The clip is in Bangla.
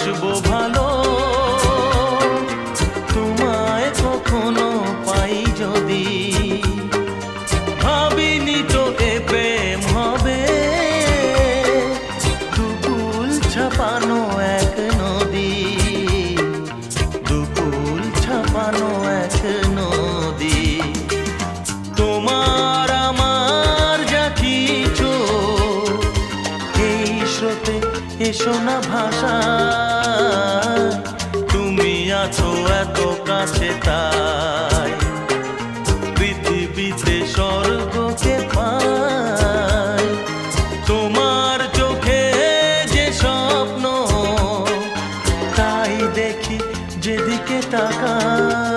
বাসবো ভালো, তোমায় কখনো পাই যদি। ভাবিনি তো এ প্রেম হবে, দুকুল ছাপানো এক নদী, দুকুল ছাপানো এক নদী। তোমার আমার যা কিছু এই স্রোতে এসো না ভাষা, তুমি আছো এত কাছে তাই পৃথিবীতে স্বর্গকে পাই। তোমার চোখে যে স্বপ্ন তাই দেখি যেদিকে তাকাই।